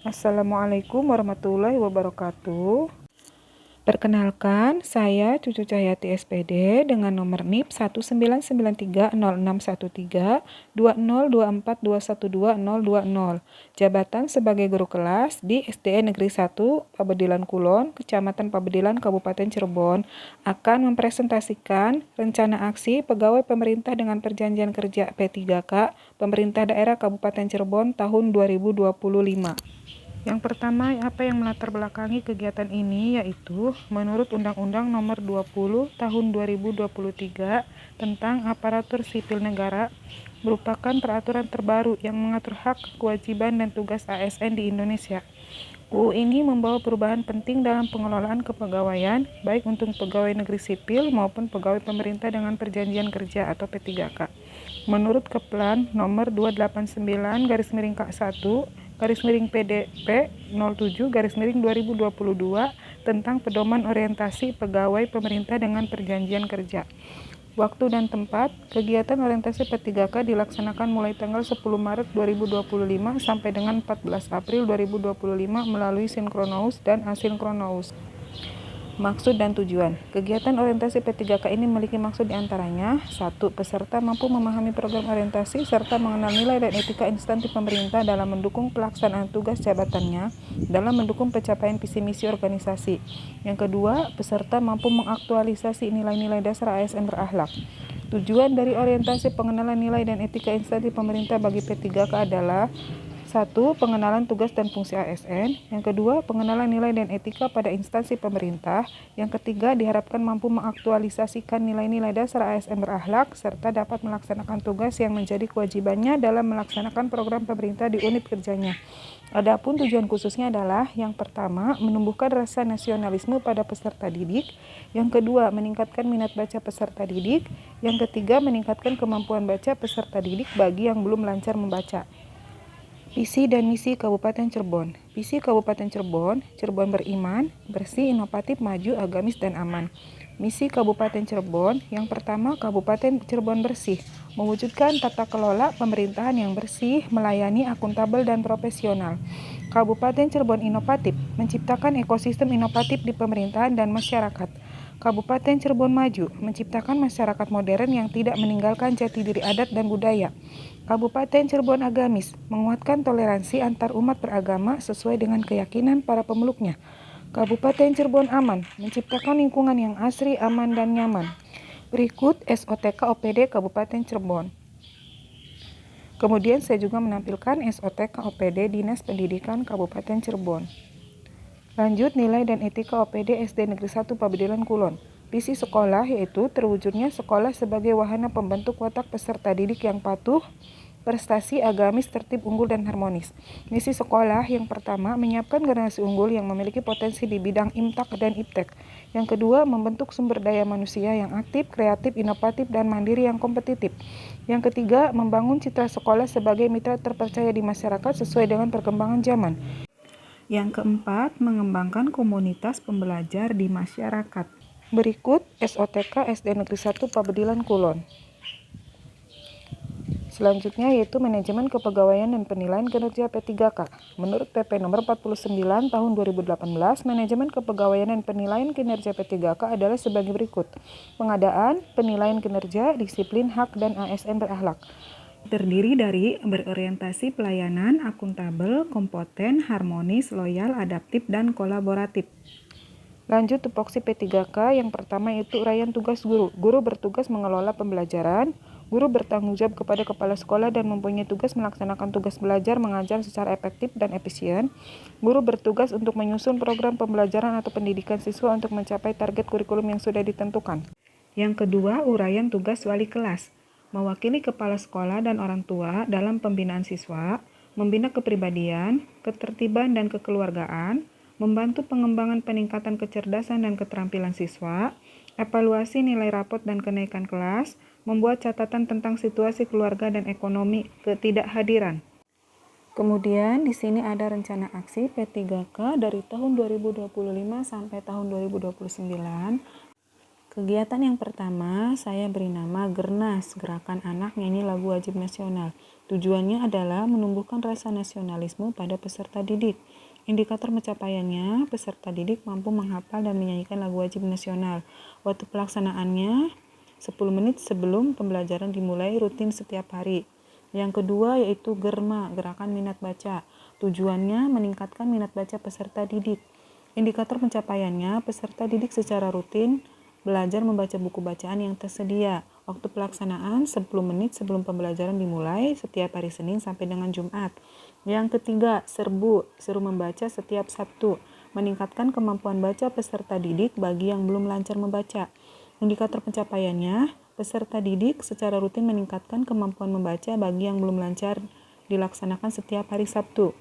Assalamualaikum warahmatullahi wabarakatuh. Perkenalkan, saya Cucu Cahyati SPD dengan nomor NIP 1993006132024212020. Jabatan sebagai guru kelas di SDN Negeri 1, Pabedilan Kulon, Kecamatan Pabedilan, Kabupaten Cirebon, akan mempresentasikan rencana aksi pegawai pemerintah dengan perjanjian kerja P3K Pemerintah Daerah Kabupaten Cirebon tahun 2025. Yang pertama, apa yang melatar belakangi kegiatan ini yaitu menurut Undang-Undang Nomor 20 Tahun 2023 tentang Aparatur Sipil Negara merupakan peraturan terbaru yang mengatur hak, kewajiban, dan tugas ASN di Indonesia. UU ini membawa perubahan penting dalam pengelolaan kepegawaian, baik untuk pegawai negeri sipil maupun pegawai pemerintah dengan perjanjian kerja atau P3K. Menurut Keplan Nomor 289-K1-PDP 07-2022 tentang Pedoman Orientasi Pegawai Pemerintah dengan Perjanjian Kerja. Waktu dan tempat, kegiatan orientasi P3K dilaksanakan mulai tanggal 10 Maret 2025 sampai dengan 14 April 2025 melalui sinkronous dan asinkronous. Maksud dan tujuan. Kegiatan orientasi P3K ini memiliki maksud diantaranya 1. Peserta mampu memahami program orientasi serta mengenal nilai dan etika instansi pemerintah dalam mendukung pelaksanaan tugas jabatannya dalam mendukung pencapaian visi misi organisasi. Yang kedua, peserta mampu mengaktualisasi nilai-nilai dasar ASN berakhlak. Tujuan dari orientasi pengenalan nilai dan etika instansi pemerintah bagi P3K adalah 1. Pengenalan tugas dan fungsi ASN. Yang kedua, pengenalan nilai dan etika pada instansi pemerintah. Yang ketiga, diharapkan mampu mengaktualisasikan nilai-nilai dasar ASN berakhlak serta dapat melaksanakan tugas yang menjadi kewajibannya dalam melaksanakan program pemerintah di unit kerjanya. Adapun tujuan khususnya adalah yang pertama, menumbuhkan rasa nasionalisme pada peserta didik. Yang kedua, meningkatkan minat baca peserta didik. Yang ketiga, meningkatkan kemampuan baca peserta didik bagi yang belum lancar membaca. Visi dan misi Kabupaten Cirebon. Visi Kabupaten Cirebon, Cirebon beriman, bersih, inovatif, maju, agamis, dan aman. Misi Kabupaten Cirebon, yang pertama, Kabupaten Cirebon bersih, mewujudkan tata kelola pemerintahan yang bersih, melayani, akuntabel, dan profesional. Kabupaten Cirebon inovatif, menciptakan ekosistem inovatif di pemerintahan dan masyarakat. Kabupaten Cirebon maju, menciptakan masyarakat modern yang tidak meninggalkan jati diri adat dan budaya. Kabupaten Cirebon agamis, menguatkan toleransi antar umat beragama sesuai dengan keyakinan para pemeluknya. Kabupaten Cirebon aman, menciptakan lingkungan yang asri, aman, dan nyaman. Berikut SOTK OPD Kabupaten Cirebon. Kemudian saya juga menampilkan SOTK OPD Dinas Pendidikan Kabupaten Cirebon. Lanjut, nilai dan etika OPD SD Negeri 1 Pabedilan Kulon. Visi sekolah yaitu terwujudnya sekolah sebagai wahana pembentuk watak peserta didik yang patuh, prestasi, agamis, tertib, unggul, dan harmonis. Misi sekolah yang pertama, menyiapkan generasi unggul yang memiliki potensi di bidang IMTAK dan IPTEK. Yang kedua, membentuk sumber daya manusia yang aktif, kreatif, inovatif, dan mandiri yang kompetitif. Yang ketiga, membangun citra sekolah sebagai mitra terpercaya di masyarakat sesuai dengan perkembangan zaman. Yang keempat, mengembangkan komunitas pembelajar di masyarakat. Berikut SOTK SD Negeri 1 Pabedilan Kulon. Selanjutnya yaitu manajemen kepegawaian dan penilaian kinerja P3K. Menurut PP nomor 49 tahun 2018, manajemen kepegawaian dan penilaian kinerja P3K adalah sebagai berikut. Pengadaan, penilaian kinerja, disiplin, hak, dan ASN berakhlak. Terdiri dari berorientasi pelayanan, akuntabel, kompeten, harmonis, loyal, adaptif, dan kolaboratif. Lanjut tupoksi P3K, yang pertama yaitu uraian tugas guru. Guru bertugas mengelola pembelajaran. Guru bertanggung jawab kepada kepala sekolah dan mempunyai tugas melaksanakan tugas belajar mengajar secara efektif dan efisien. Guru bertugas untuk menyusun program pembelajaran atau pendidikan siswa untuk mencapai target kurikulum yang sudah ditentukan. Yang kedua, uraian tugas wali kelas. Mewakili kepala sekolah dan orang tua dalam pembinaan siswa, membina kepribadian, ketertiban, dan kekeluargaan, membantu pengembangan peningkatan kecerdasan dan keterampilan siswa, evaluasi nilai rapot dan kenaikan kelas, membuat catatan tentang situasi keluarga dan ekonomi ketidakhadiran. Kemudian di sini ada rencana aksi P3K dari tahun 2025 sampai tahun 2029. Kegiatan yang pertama saya beri nama Gernas, Gerakan Anak Nyanyi Lagu Wajib Nasional. Tujuannya adalah menumbuhkan rasa nasionalisme pada peserta didik. Indikator pencapaiannya, peserta didik mampu menghafal dan menyanyikan lagu wajib nasional. Waktu pelaksanaannya 10 menit sebelum pembelajaran dimulai, rutin setiap hari. Yang kedua yaitu Germa, Gerakan Minat Baca. Tujuannya meningkatkan minat baca peserta didik. Indikator pencapaiannya, peserta didik secara rutin belajar membaca buku bacaan yang tersedia. Waktu pelaksanaan 10 menit sebelum pembelajaran dimulai setiap hari Senin sampai dengan Jumat. Yang ketiga, seru membaca setiap Sabtu. Meningkatkan kemampuan baca peserta didik bagi yang belum lancar membaca. Indikator pencapaiannya, peserta didik secara rutin meningkatkan kemampuan membaca bagi yang belum lancar, dilaksanakan setiap hari Sabtu.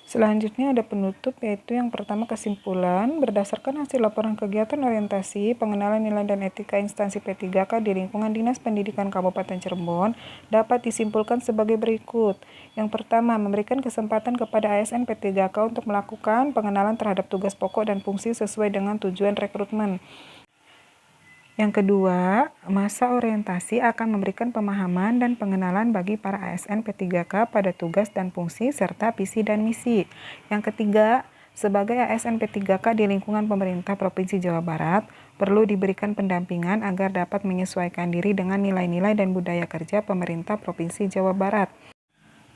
Selanjutnya ada penutup, yaitu yang pertama kesimpulan. Berdasarkan hasil laporan kegiatan orientasi, pengenalan nilai dan etika instansi P3K di lingkungan Dinas Pendidikan Kabupaten Cirebon dapat disimpulkan sebagai berikut. Yang pertama, memberikan kesempatan kepada ASN P3K untuk melakukan pengenalan terhadap tugas pokok dan fungsi sesuai dengan tujuan rekrutmen. Yang kedua, masa orientasi akan memberikan pemahaman dan pengenalan bagi para ASN P3K pada tugas dan fungsi serta visi dan misi. Yang ketiga, sebagai ASN P3K di lingkungan pemerintah Provinsi Jawa Barat, perlu diberikan pendampingan agar dapat menyesuaikan diri dengan nilai-nilai dan budaya kerja pemerintah Provinsi Jawa Barat.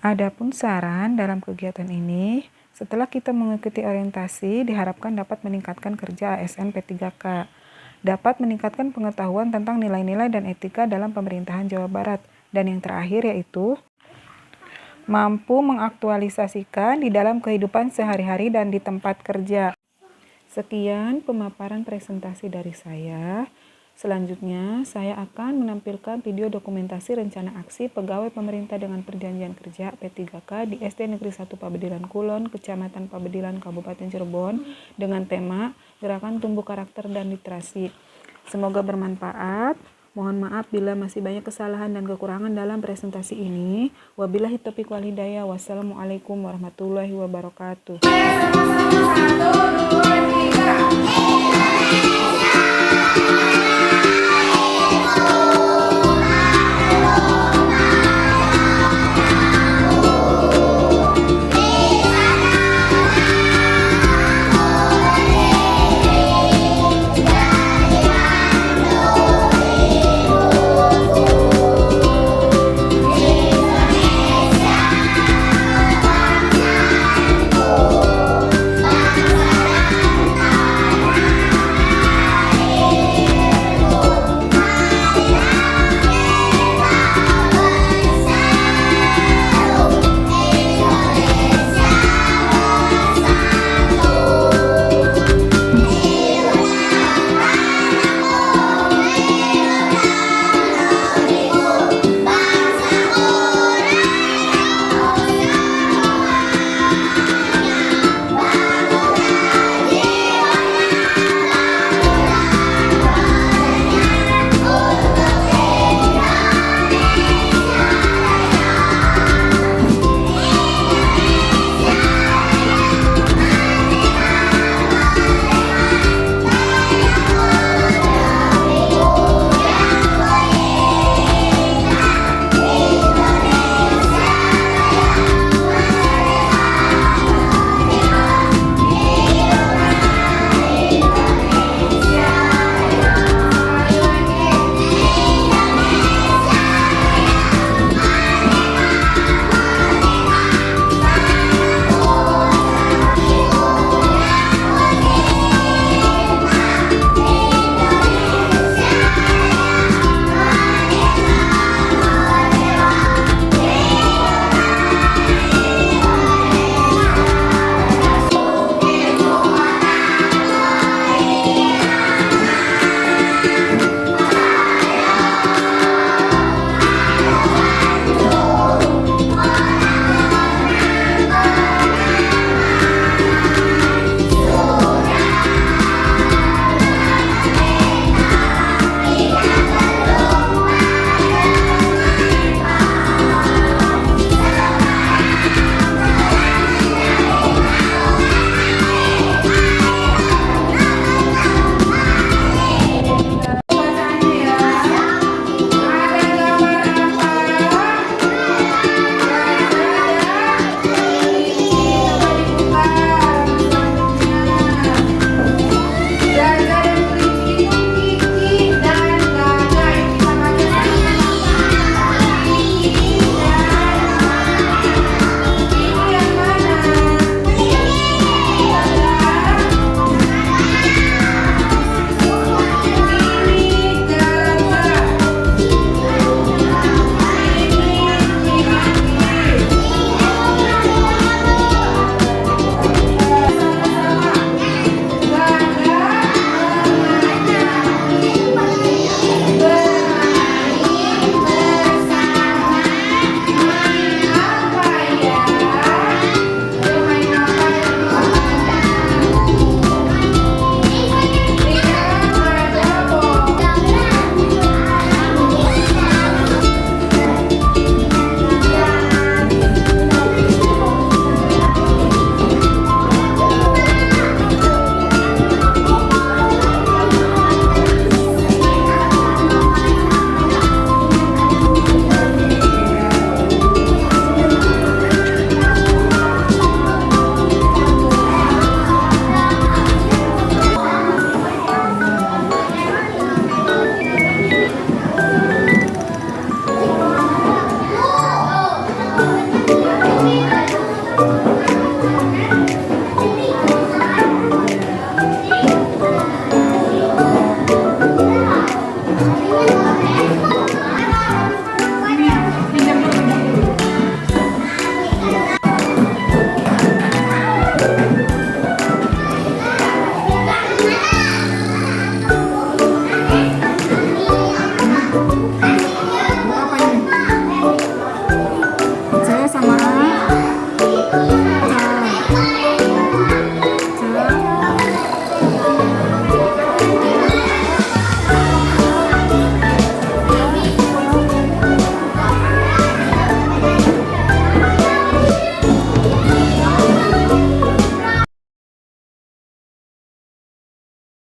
Adapun saran dalam kegiatan ini, setelah kita mengikuti orientasi, diharapkan dapat meningkatkan kerja ASN P3K. Dapat meningkatkan pengetahuan tentang nilai-nilai dan etika dalam pemerintahan Jawa Barat. Dan yang terakhir yaitu mampu mengaktualisasikan di dalam kehidupan sehari-hari dan di tempat kerja. Sekian pemaparan presentasi dari saya. Selanjutnya, saya akan menampilkan video dokumentasi rencana aksi pegawai pemerintah dengan perjanjian kerja P3K di SD Negeri 1 Pabedilan Kulon, Kecamatan Pabedilan, Kabupaten Cirebon dengan tema Gerakan Tumbuh Karakter dan Literasi. Semoga bermanfaat. Mohon maaf bila masih banyak kesalahan dan kekurangan dalam presentasi ini. Wabillahi taufiq wal hidayah. Wassalamualaikum warahmatullahi wabarakatuh. Satu, dua, tiga.